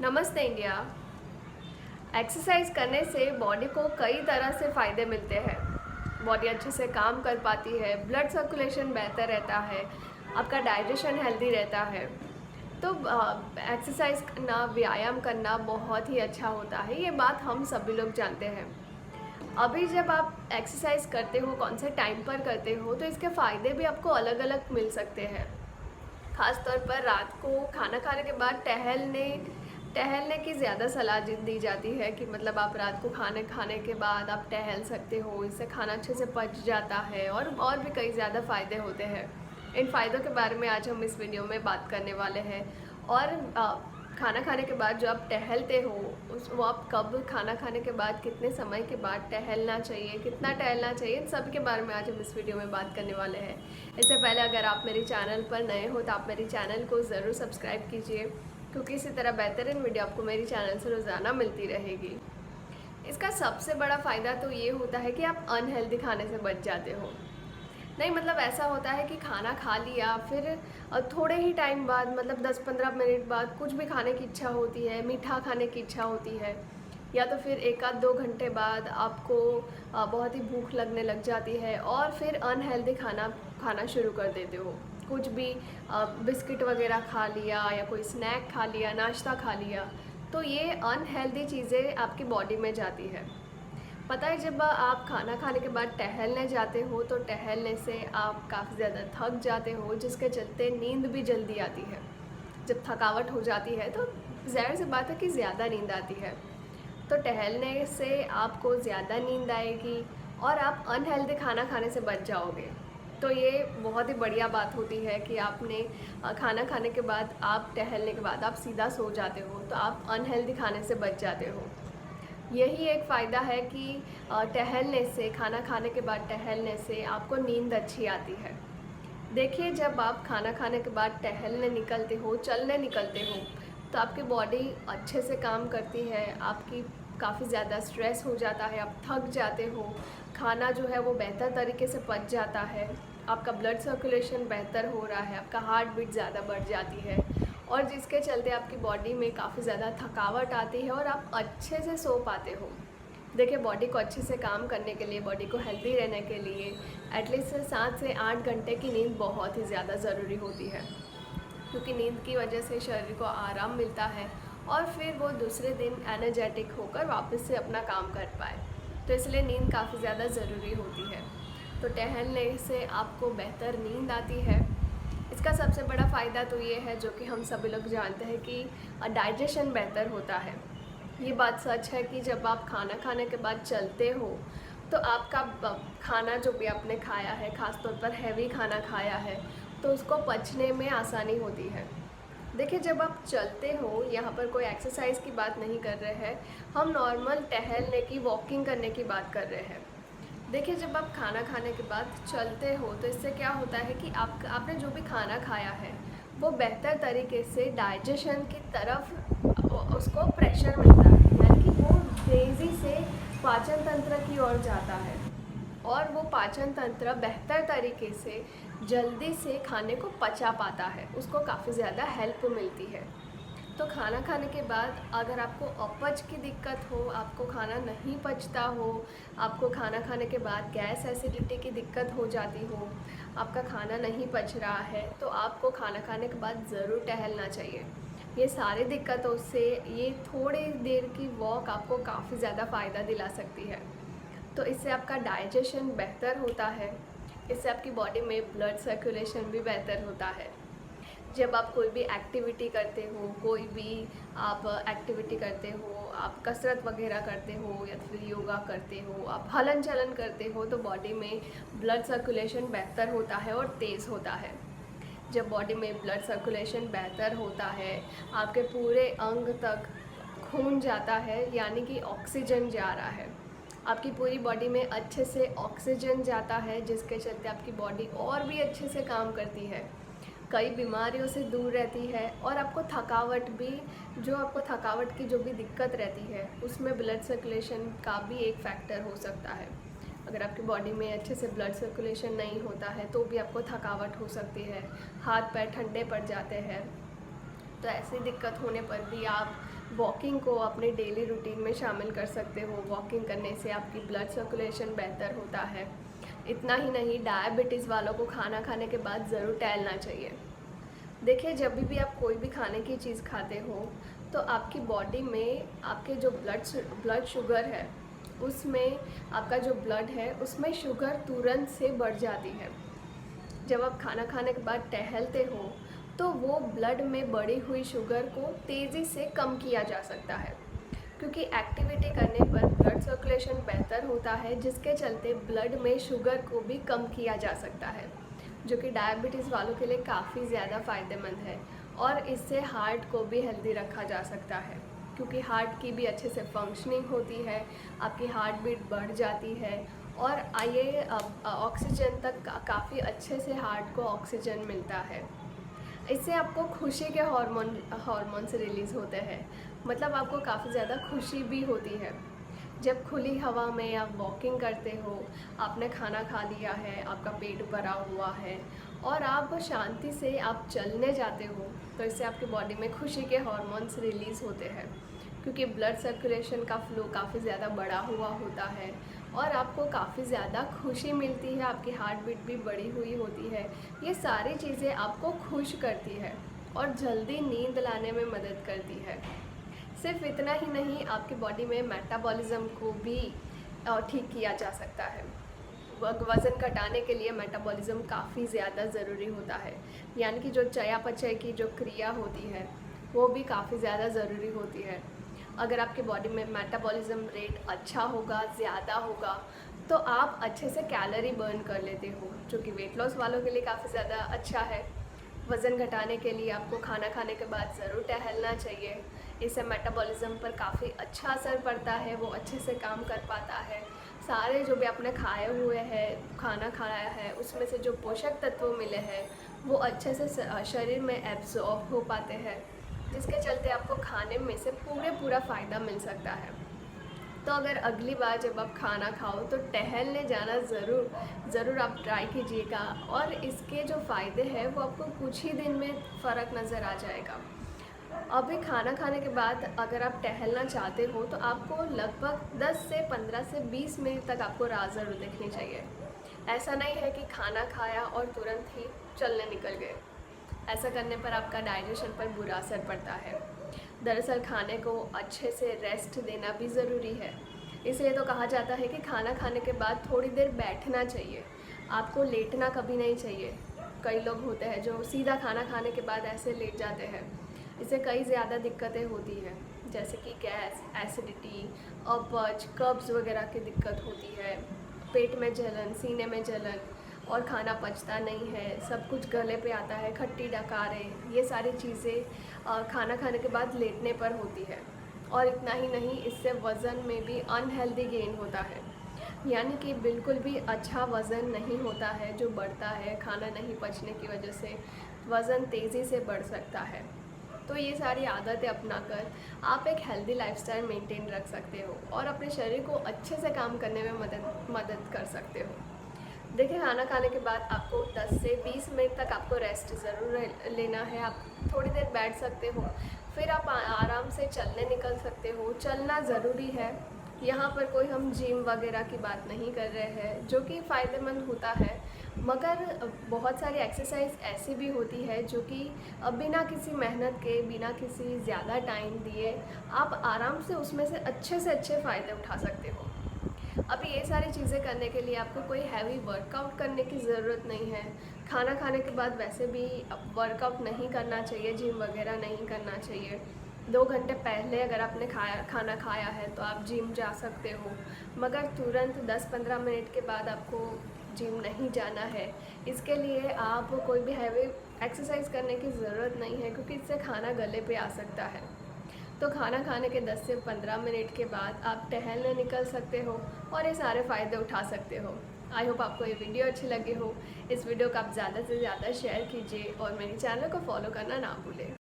नमस्ते India. Exercise करने से बॉडी को कई तरह से फ़ायदे मिलते हैं। बॉडी अच्छे से काम कर पाती है, ब्लड सर्कुलेशन बेहतर रहता है, आपका डाइजेशन हेल्दी रहता है। तो एक्सरसाइज करना, व्यायाम करना बहुत ही अच्छा होता है, ये बात हम सभी लोग जानते हैं। अभी जब आप एक्सरसाइज करते हो, कौन से टाइम पर करते हो, तो इसके फ़ायदे भी आपको अलग अलग मिल सकते हैं। ख़ास तौर पर रात को खाना खाने के बाद टहलने की ज़्यादा सलाह दी जाती है कि मतलब आप रात को खाने खाने के बाद आप टहल सकते हो, इससे खाना अच्छे से पच जाता है और भी कई ज़्यादा फ़ायदे होते हैं। इन फ़ायदों के बारे में आज हम इस वीडियो में बात करने वाले हैं। और खाना खाने के बाद जो आप टहलते हो वो आप कब, खाना खाने के बाद कितने समय के बाद टहलना चाहिए, कितना टहलना चाहिए, इन सब के बारे में आज हम इस वीडियो में बात करने वाले हैं। इससे पहले अगर आप मेरे चैनल पर नए हो तो आप मेरे चैनल को ज़रूर सब्सक्राइब कीजिए, क्योंकि इसी तरह बेहतरीन वीडियो आपको मेरी चैनल से रोज़ाना मिलती रहेगी। इसका सबसे बड़ा फ़ायदा तो ये होता है कि आप अनहेल्दी खाने से बच जाते हो। नहीं, मतलब ऐसा होता है कि खाना खा लिया, फिर थोड़े ही टाइम बाद, मतलब 10-15 मिनट बाद कुछ भी खाने की इच्छा होती है, मीठा खाने की इच्छा होती है, या तो फिर 1 आध 2 घंटे बाद आपको बहुत ही भूख लगने लग जाती है और फिर अनहेल्दी खाना खाना शुरू कर देते हो। कुछ भी बिस्किट वगैरह खा लिया या कोई स्नैक खा लिया, नाश्ता खा लिया, तो ये अनहेल्दी चीज़ें आपकी बॉडी में जाती है। पता है, जब आप खाना खाने के बाद टहलने जाते हो तो टहलने से आप काफ़ी ज़्यादा थक जाते हो, जिसके चलते नींद भी जल्दी आती है। जब थकावट हो जाती है तो ज़ाहिर सी बात है कि ज़्यादा नींद आती है। तो टहलने से आपको ज़्यादा नींद आएगी और आप अनहेल्दी खाना खाने से बच जाओगे। तो ये बहुत ही बढ़िया बात होती है कि आपने खाना खाने के बाद, आप टहलने के बाद आप सीधा सो जाते हो, तो आप अनहेल्दी खाने से बच जाते हो। यही एक फ़ायदा है कि टहलने से, खाना खाने के बाद टहलने से आपको नींद अच्छी आती है। देखिए, जब आप खाना खाने के बाद टहलने निकलते हो, चलने निकलते हो, तो आपकी बॉडी अच्छे से काम करती है, आपकी काफ़ी ज़्यादा स्ट्रेस हो जाता है, आप थक जाते हो, खाना जो है वो बेहतर तरीके से पच जाता है, आपका ब्लड सर्कुलेशन बेहतर हो रहा है, आपका हार्ट बीट ज़्यादा बढ़ जाती है, और जिसके चलते आपकी बॉडी में काफ़ी ज़्यादा थकावट आती है और आप अच्छे से सो पाते हो। देखिए, बॉडी को अच्छे से काम करने के लिए, बॉडी को हेल्दी रहने के लिए एटलीस्ट 7 से 8 घंटे की नींद बहुत ही ज़्यादा ज़रूरी होती है, क्योंकि नींद की वजह से शरीर को आराम मिलता है और फिर वो दूसरे दिन एनर्जेटिक होकर वापस से अपना काम कर पाए। तो इसलिए नींद काफ़ी ज़्यादा ज़रूरी होती है। तो टहलने से आपको बेहतर नींद आती है। इसका सबसे बड़ा फ़ायदा तो ये है, जो कि हम सभी लोग जानते हैं, कि डाइजेशन बेहतर होता है। ये बात सच है कि जब आप खाना खाने के बाद चलते हो तो आपका खाना जो भी आपने खाया है, ख़ास तौर पर हैवी खाना खाया है, तो उसको पचने में आसानी होती है। देखिए, जब आप चलते हो, यहाँ पर कोई एक्सरसाइज की बात नहीं कर रहे हैं, हम नॉर्मल टहलने की, वॉकिंग करने की बात कर रहे हैं। देखिए, जब आप खाना खाने के बाद चलते हो तो इससे क्या होता है कि आपने जो भी खाना खाया है वो बेहतर तरीके से डाइजेशन की तरफ उसको प्रेशर मिलता है, यानी कि वो तेज़ी से पाचन तंत्र की ओर जाता है और वो पाचन तंत्र बेहतर तरीके से जल्दी से खाने को पचा पाता है, उसको काफ़ी ज़्यादा हेल्प मिलती है। तो खाना खाने के बाद अगर आपको अपच की दिक्कत हो, आपको खाना नहीं पचता हो, आपको खाना खाने के बाद गैस एसिडिटी की दिक्कत हो जाती हो, आपका खाना नहीं पच रहा है, तो आपको खाना खाने के बाद ज़रूर टहलना चाहिए। ये सारी दिक्कतों से ये थोड़ी देर की वॉक आपको काफ़ी ज़्यादा फ़ायदा दिला सकती है। तो इससे आपका डाइजेशन बेहतर होता है, इससे आपकी बॉडी में ब्लड सर्कुलेशन भी बेहतर होता है। जब आप कोई भी एक्टिविटी करते हो, कोई भी आप एक्टिविटी करते हो, आप कसरत वगैरह करते हो या फिर योगा करते हो, आप हलन चलन करते हो, तो बॉडी में ब्लड सर्कुलेशन बेहतर होता है और तेज़ होता है। जब बॉडी में ब्लड सर्कुलेशन बेहतर होता है, आपके पूरे अंग तक खून जाता है, यानी कि ऑक्सीजन जा रहा है, आपकी पूरी बॉडी में अच्छे से ऑक्सीजन जाता है, जिसके चलते आपकी बॉडी और भी अच्छे से काम करती है, कई बीमारियों से दूर रहती है, और आपको थकावट भी, आपको थकावट की जो भी दिक्कत रहती है, उसमें ब्लड सर्कुलेशन का भी एक फैक्टर हो सकता है। अगर आपकी बॉडी में अच्छे से ब्लड सर्कुलेशन नहीं होता है तो भी आपको थकावट हो सकती है, हाथ पैर ठंडे पड़ जाते हैं। तो ऐसी दिक्कत होने पर भी आप वॉकिंग को अपने डेली रूटीन में शामिल कर सकते हो। वॉकिंग करने से आपकी ब्लड सर्कुलेशन बेहतर होता है। इतना ही नहीं, डायबिटीज़ वालों को खाना खाने के बाद ज़रूर टहलना चाहिए। देखिए, जब भी आप कोई भी खाने की चीज़ खाते हो तो आपकी बॉडी में आपके जो ब्लड शुगर है, उसमें आपका जो ब्लड है उसमें शुगर तुरंत से बढ़ जाती है। जब आप खाना खाने के बाद टहलते हो तो वो ब्लड में बढ़ी हुई शुगर को तेज़ी से कम किया जा सकता है, क्योंकि एक्टिविटी करने पर ब्लड सर्कुलेशन बेहतर होता है, जिसके चलते ब्लड में शुगर को भी कम किया जा सकता है, जो कि डायबिटीज़ वालों के लिए काफ़ी ज़्यादा फ़ायदेमंद है। और इससे हार्ट को भी हेल्दी रखा जा सकता है, क्योंकि हार्ट की भी अच्छे से फंक्शनिंग होती है, आपकी हार्ट बीट बढ़ जाती है और ये ऑक्सीजन तक काफ़ी अच्छे से हार्ट को ऑक्सीजन मिलता है। इससे आपको खुशी के हार्मोन्स रिलीज़ होते हैं, मतलब आपको काफ़ी ज़्यादा खुशी भी होती है। जब खुली हवा में आप वॉकिंग करते हो, आपने खाना खा लिया है, आपका पेट भरा हुआ है और आप शांति से आप चलने जाते हो, तो इससे आपकी बॉडी में खुशी के हार्मोन्स रिलीज़ होते हैं, क्योंकि ब्लड सर्कुलेशन का फ्लो काफ़ी ज़्यादा बढ़ा हुआ होता है और आपको काफ़ी ज़्यादा खुशी मिलती है, आपकी हार्ट बीट भी बढ़ी हुई होती है। ये सारी चीज़ें आपको खुश करती है और जल्दी नींद लाने में मदद करती है। सिर्फ इतना ही नहीं, आपकी बॉडी में मेटाबॉलिज्म को भी ठीक किया जा सकता है। वज़न घटाने के लिए मेटाबॉलिज्म काफ़ी ज़्यादा ज़रूरी होता है, यानी कि जो चयापचय की जो क्रिया होती है वो भी काफ़ी ज़्यादा ज़रूरी होती है। अगर आपकी बॉडी में मेटाबॉलिज्म रेट अच्छा होगा, ज़्यादा होगा, तो आप अच्छे से कैलोरी बर्न कर लेते हो, जो कि वेट लॉस वालों के लिए काफ़ी ज़्यादा अच्छा है। वज़न घटाने के लिए आपको खाना खाने के बाद ज़रूर टहलना चाहिए। इससे मेटाबॉलिज्म पर काफ़ी अच्छा असर पड़ता है, वो अच्छे से काम कर पाता है। सारे जो भी आपने खाए हुए हैं, खाना खाया है, उसमें से जो पोषक तत्व मिले हैं वो अच्छे से शरीर में एब्जॉर्ब हो पाते हैं, जिसके चलते आपको खाने में से पूरा फ़ायदा मिल सकता है। तो अगर अगली बार जब आप खाना खाओ तो टहलने जाना ज़रूर आप ट्राई कीजिएगा, और इसके जो फ़ायदे हैं वो आपको कुछ ही दिन में फ़र्क नज़र आ जाएगा। अभी खाना खाने के बाद अगर आप टहलना चाहते हो तो आपको लगभग 10 से 15 से 20 मिनट तक आपको राह ज़रूर देखनी चाहिए। ऐसा नहीं है कि खाना खाया और तुरंत ही चलने निकल गए। ऐसा करने पर आपका डाइजेशन पर बुरा असर पड़ता है। दरअसल खाने को अच्छे से रेस्ट देना भी ज़रूरी है, इसलिए तो कहा जाता है कि खाना खाने के बाद थोड़ी देर बैठना चाहिए, आपको लेटना कभी नहीं चाहिए। कई लोग होते हैं जो सीधा खाना खाने के बाद ऐसे लेट जाते हैं, इससे कई ज़्यादा दिक्कतें होती हैं, जैसे कि गैस, एसिडिटी, अपच, कब्ज़ वगैरह की दिक्कत होती है, पेट में जलन, सीने में जलन और खाना पचता नहीं है, सब कुछ गले पे आता है, खट्टी डकारें, ये सारी चीज़ें खाना खाने के बाद लेटने पर होती है। और इतना ही नहीं, इससे वज़न में भी अनहेल्दी गेन होता है, यानी कि बिल्कुल भी अच्छा वज़न नहीं होता है जो बढ़ता है। खाना नहीं पचने की वजह से वज़न तेज़ी से बढ़ सकता है। तो ये सारी आदतें अपनाकर आप एक हेल्दी लाइफस्टाइल मेंटेन रख सकते हो और अपने शरीर को अच्छे से काम करने में मदद कर सकते हो। देखिए, खाना खाने के बाद आपको 10 से 20 मिनट तक आपको रेस्ट ज़रूर लेना है। आप थोड़ी देर बैठ सकते हो, फिर आप आराम से चलने निकल सकते हो। चलना ज़रूरी है, यहाँ पर कोई हम जिम वगैरह की बात नहीं कर रहे हैं, जो कि फ़ायदेमंद होता है, मगर बहुत सारी एक्सरसाइज ऐसी भी होती है जो कि बिना किसी मेहनत के, बिना किसी ज़्यादा टाइम दिए आप आराम से उसमें से अच्छे फ़ायदे उठा सकते हो। अभी ये सारी चीज़ें करने के लिए आपको कोई हैवी वर्कआउट करने की ज़रूरत नहीं है। खाना खाने के बाद वैसे भी वर्कआउट नहीं करना चाहिए, जिम वगैरह नहीं करना चाहिए। 2 घंटे पहले अगर आपने खाना खाया है तो आप जिम जा सकते हो, मगर तुरंत 10-15 मिनट के बाद आपको जिम नहीं जाना है। इसके लिए आप कोई भी हैवी एक्सरसाइज करने की ज़रूरत नहीं है, क्योंकि इससे खाना गले पे आ सकता है। तो खाना खाने के 10 से 15 मिनट के बाद आप टहलने निकल सकते हो और ये सारे फ़ायदे उठा सकते हो। आई होप आपको ये वीडियो अच्छी लगी हो। इस वीडियो को आप ज़्यादा से ज़्यादा शेयर कीजिए और मेरे चैनल को फॉलो करना ना भूलें।